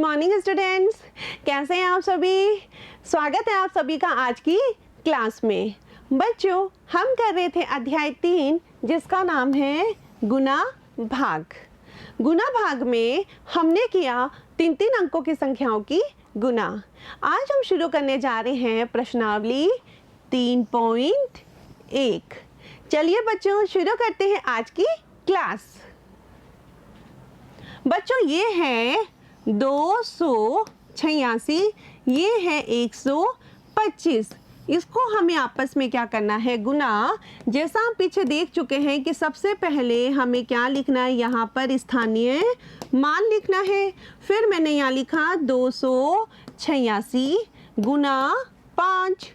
Morning students, कैसे हैं आप सभी। स्वागत है आप सभी का आज की क्लास में। बच्चों, हम कर रहे थे अध्याय 3 जिसका नाम है गुना भाग। गुना भाग में हमने किया 3-3 अंकों की संख्याओं की गुना। आज हम शुरू करने जा रहे हैं प्रश्नावली 3.1। चलिए बच्चों, शुरू करते हैं आज की क्लास। बच्चों, ये है 286, ये है 125। इसको हमें आपस में क्या करना है, गुना। जैसा हम पीछे देख चुके हैं कि सबसे पहले हमें क्या लिखना है, यहाँ पर स्थानीय मान लिखना है। फिर मैंने यहाँ लिखा 286 गुना 5।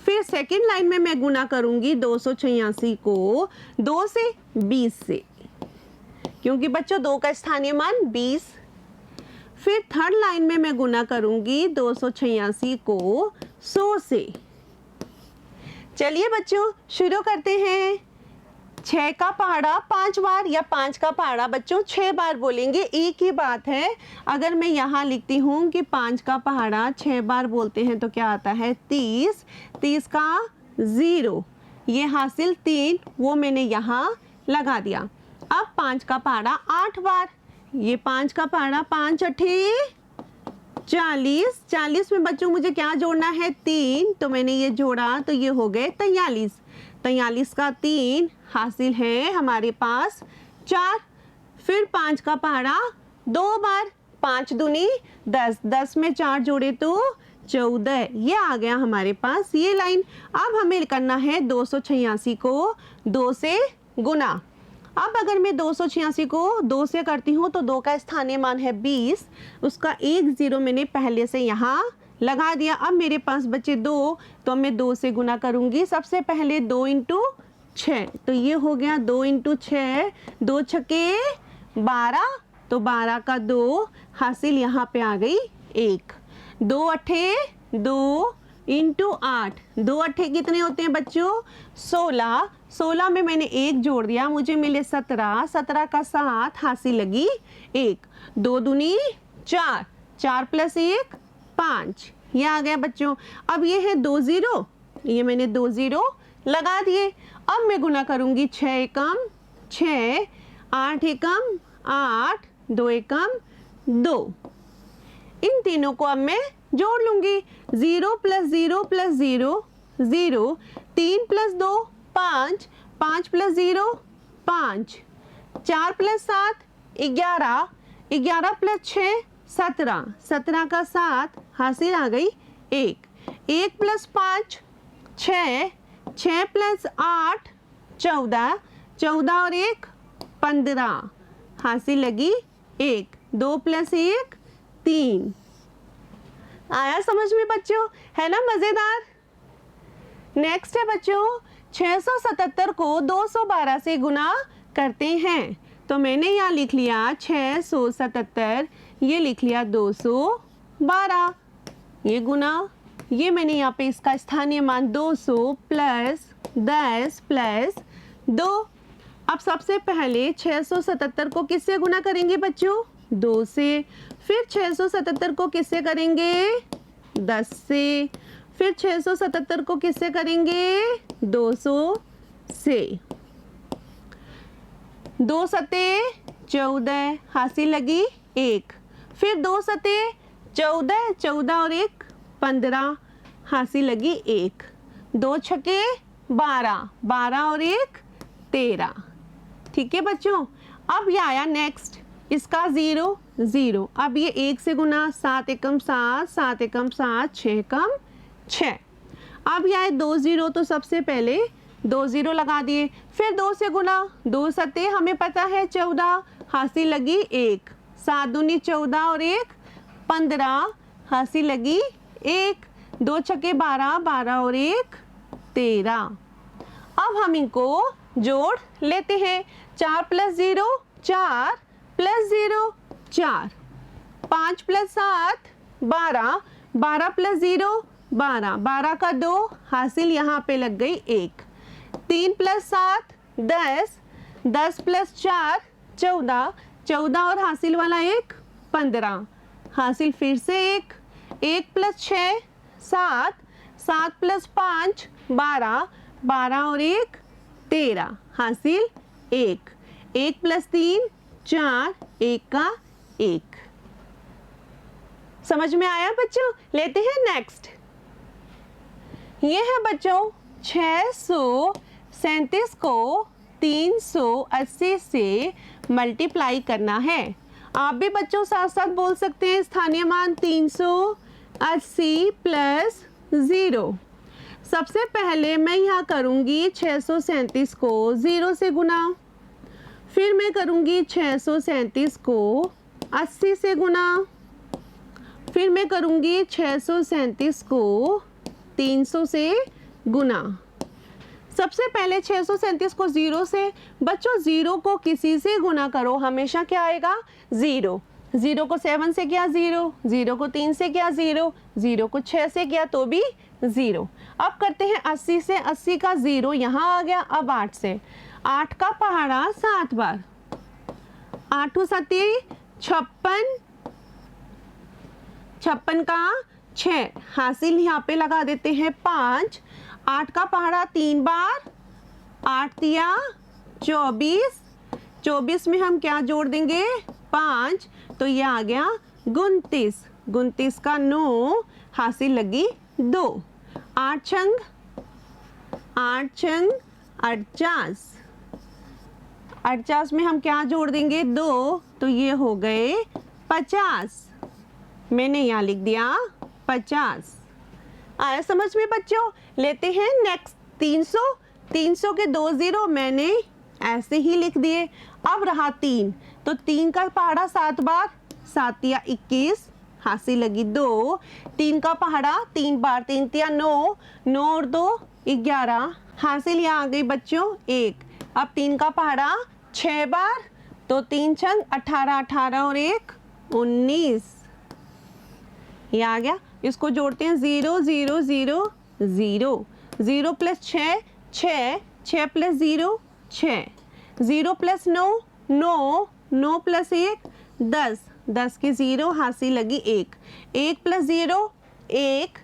फिर सेकंड लाइन में मैं गुना करूंगी 286 को 2 से 20 से, क्योंकि बच्चों 2 का स्थानीय मान 20। फिर थर्ड लाइन में मैं गुना करूंगी 286 को 100 से। चलिए बच्चों, शुरू करते हैं। 6 का पहाड़ा 5 बार या 5 का पहाड़ा बच्चों 6 बार बोलेंगे, एक ही बात है। अगर मैं यहाँ लिखती हूँ कि 5 का पहाड़ा 6 बार बोलते हैं तो क्या आता है 30। 30 का 0, ये हासिल 3, वो मैंने यहाँ लगा दिया। अब 5 का पहाड़ा 8 बार, ये 5 का पहाड़ा 5 8 40। 40 में बच्चों मुझे क्या जोड़ना है 3, तो मैंने ये जोड़ा तो ये हो गए 43। 43 का 3 हासिल है हमारे पास 4। फिर 5 का पहाड़ा 2 बार, 5 दूनी 10, 10 में 4 जोड़े तो 14। ये आ गया हमारे पास ये लाइन। अब हमें करना है 286 को 2 से गुना। अब अगर मैं 286 को 2 से करती हूँ तो 2 का स्थानीय मान है 20, उसका 1 0 मैंने पहले से यहाँ लगा दिया। अब मेरे पास बचे 2, तो मैं 2 से गुना करूँगी। सबसे पहले 2 × 6, तो ये हो गया 2 × 6, 2 छक्के 12, तो 12 का 2 हासिल यहाँ पे आ गई 1। 2 8 2 × 8, 2 8 कितने होते हैं बच्चों 16। 16 में मैंने 1 जोड़ दिया, मुझे मिले 17। 17 का 7 हासिल लगी 1। 2 दूनी 4, 4 + 1 5, ये आ गया बच्चों। अब ये है 2 0, ये मैंने 2 0 लगा दिए। अब मैं गुना करूंगी 6 एकम 6, 8 एकम 8, 2 एकम 2। इन तीनों को अब मैं जोड़ लूंगी। 0 + 0 + 0 0, 3 + 2 5, 5 + 0 5, 4 + 7 11, 11 + 6 17, 17 का 7 हासिल आ गई 1। 1 + 5 6, 6 + 8 14, 14 और 1 15 हासिल लगी 1। 2 + 1 3। आया समझ में बच्चों, है ना मजेदार। नेक्स्ट है बच्चों 677 को 212 से गुना करते हैं। तो मैंने यहाँ लिख लिया 677, ये लिख लिया 212, ये गुना, ये मैंने यहाँ पे इसका स्थानीय मान 200 + 10 + 2। अब सबसे पहले 677 को किससे गुना करेंगे बच्चों 2 से। फिर 677 को किससे करेंगे 10 से। फिर 677 को किससे करेंगे 200 से। 2 सते 14 हासिल लगी 1। फिर 2 सते 14, 14 और 1 15 हासिल लगी 1। 2 छक्के 12, 12 और 1 13। ठीक है बच्चों। अब ये आया नेक्स्ट, इसका 0 0। अब ये 1 से गुना 7 एकम 7, 7 एकम 7, 6 एकम 6। अब ये आए 2 0, तो सबसे पहले 2 0 लगा दिए। फिर 2 से गुना 2 सते हमें पता है 14 हासिल लगी 1। 7 दूनी 14 और 1 15 हासिल लगी 1। 2 छक्के 12, 12 और 1 13। अब हम इनको जोड़ लेते हैं। 4 + 0 4 + 0 4, 5 + 7 12, 12 + 0 12, 12 का 2 हासिल यहाँ पे लग गई 1। 3 + 7 10, 10 + 4 14, 14 और हासिल वाला 1 15, हासिल फिर से 1, 1 प्लस 6 7, 7 प्लस 5 12, 12 और 1 13, हासिल 1, 1 प्लस 3 4, 1 का 1। समझ में आया बच्चों? लेते हैं नेक्स्ट। ये है बच्चों 637 को 380 से मल्टीप्लाई करना है। आप भी बच्चों साथ साथ बोल सकते हैं स्थानीय मान 380 प्लस 0। सबसे पहले मैं यहाँ करूँगी 637 को 0 से गुना, फिर मैं करूँगी 637 को 80 से गुना, फिर मैं करूँगी 637 को 300 से गुना। सबसे पहले 637 को 0 से, बच्चों 0 को किसी से गुना करो हमेशा क्या आएगा 0। 0 को 7 से किया 0, 0 को 3 से किया 0, 0 को 6 से किया तो भी 0। अब करते हैं 80 से, 80 का 0 यहाँ आ गया। अब 8 से, 8 का पहाड़ा 7 बार, 8 7 56, 56 का 6, हासिल यहाँ पे लगा देते हैं 5, 8 का पहाड़ा 3 बार, 8 दिया 24, 24 में हम क्या जोड़ देंगे 5, तो ये आ गया 29, 29 का 9, हासिल लगी 2, 8 छंग 48, 48 में हम क्या जोड़ देंगे 2, तो ये हो गए 50। मैंने यहाँ लिख दिया 50। आया समझ में बच्चों? लेते हैं नेक्स्ट 300, 300 के 2 0 मैंने ऐसे ही लिख दिए। अब रहा 3, तो 3 का पहाड़ा 7 बार, 7 या 21, हासिल लगी 2, 3 का पहाड़ा 3 बार, 3 या 9, 9 और 2 11, हासिल यहाँ आ गई बच्चों 1। अब 3 का पहाड़ा 6 बार, तो 3 छंग 18, 18 और 1 19, ये आ गया। इसको जोड़ते हैं 0 0 0 0, 0 प्लस 6 6, 6 प्लस 0 6, 0 प्लस 9 9, 9 प्लस 1 10, 10 के 0, हासिल लगी 1, 1 प्लस 0 1,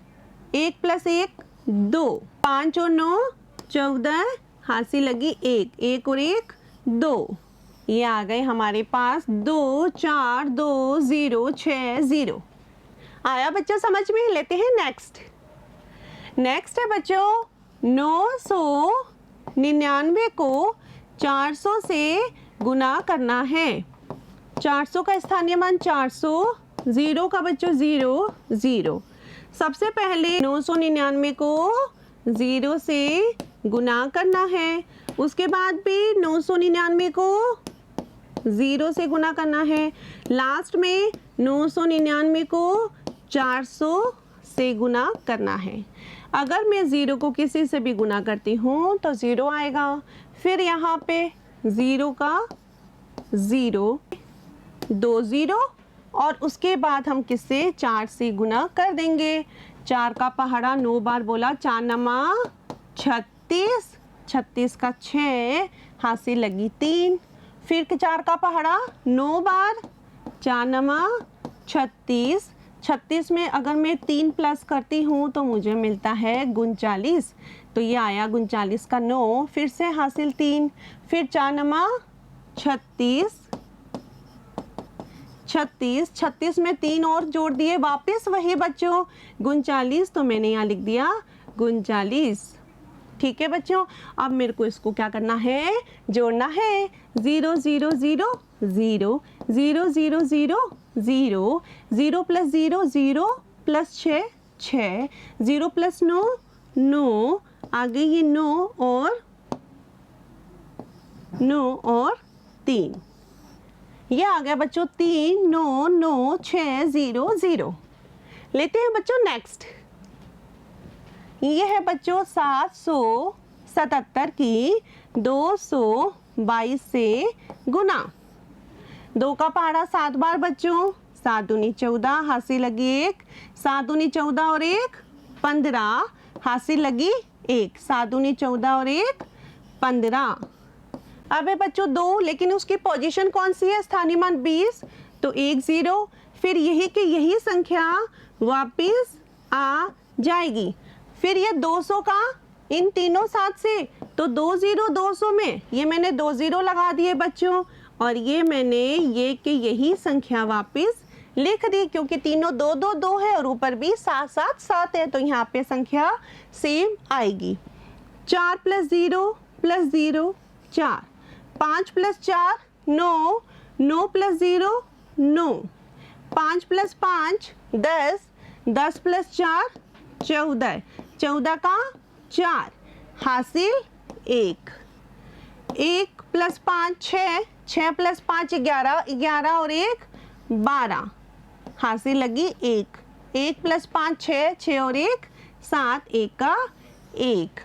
1 प्लस 1 2, 5 और 9 14, हासिल लगी 1, 1 और 1 2। ये आ गए हमारे पास 2 4 2 0 6 0। आया बच्चों समझ में? लेते हैं नेक्स्ट। नेक्स्ट है बच्चों 999 को 400 से गुना करना है। 400 का स्थानीय मान 400, 0 का बच्चों 0 0। सबसे पहले 999 को 0 से गुना करना है, उसके बाद भी 999 को 0 से गुना करना है, लास्ट में 999 को 400 से गुना करना है। अगर मैं 0 को किसी से भी गुना करती हूँ तो 0 आएगा, फिर यहाँ पे 0 का 0 2 0 और उसके बाद हम किससे 4 से गुना कर देंगे। 4 का पहाड़ा 9 बार बोला, 4 नमा 36, 36 का 6, हासिल लगी 3, फिर 4 का पहाड़ा 9 बार, 4 नमा 36, 36 में अगर मैं 3 प्लस करती हूँ तो मुझे मिलता है 39, तो ये आया 39 का 9, फिर से हासिल 3, फिर 4 नमा 36, 36, 36 में 3 और जोड़ दिए, वापस वही बच्चों 39, तो मैंने यहाँ लिख दिया 39। ठीक है बच्चों, अब मेरे को इसको क्या करना है, जोड़ना है। 0 0 0 0 0 0 0 0, 0 प्लस 0 0 प्लस 6 6, 0 प्लस 9 9, आगे ये 9 और 3, ये आ गया बच्चों 3 9 9 6 0 0। लेते हैं बच्चों नेक्स्ट। ये है बच्चों 777 की 222 से गुना। 2 का पहाड़ा 7 बार बच्चों, 7 दूनी 14, हासिल लगी 1, 7 दूनी 14 और 1 15, हासिल लगी 1, 7 दूनी 14 और 1 15। अब है बच्चों 2, लेकिन उसकी पोजीशन कौन सी है, स्थानीय मान 20, तो 1 0, फिर यही की यही संख्या वापस आ जाएगी। फिर ये 200 का इन तीनों साथ से, तो 2 0 200 में ये मैंने 2 0 लगा दिए बच्चों, और ये मैंने ये कि यही संख्या वापस लिख दी, क्योंकि तीनों 2 2 2 है और ऊपर भी 7 7 7 है, तो यहाँ पे संख्या सेम आएगी। 4 + 0 + 0 4, 5 + 4 9, 9 + 0 9, 5 + 5 10, 10 + 4 14, 14 का 4, हासिल 1, 1 + 5 6, 6 + 5 11, 11 और 1 12, हासिल लगी 1, 1 + 5 6, 6 और 1 7, 1 का 1।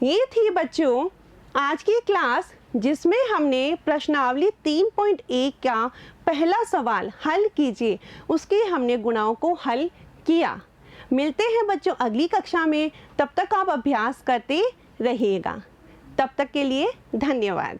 ये थी बच्चों आज की क्लास, जिसमें हमने प्रश्नावली 3.1 का पहला सवाल हल कीजिए उसके हमने गुणाओं को हल किया। मिलते हैं बच्चों अगली कक्षा में, तब तक आप अभ्यास करते रहिएगा। तब तक के लिए धन्यवाद।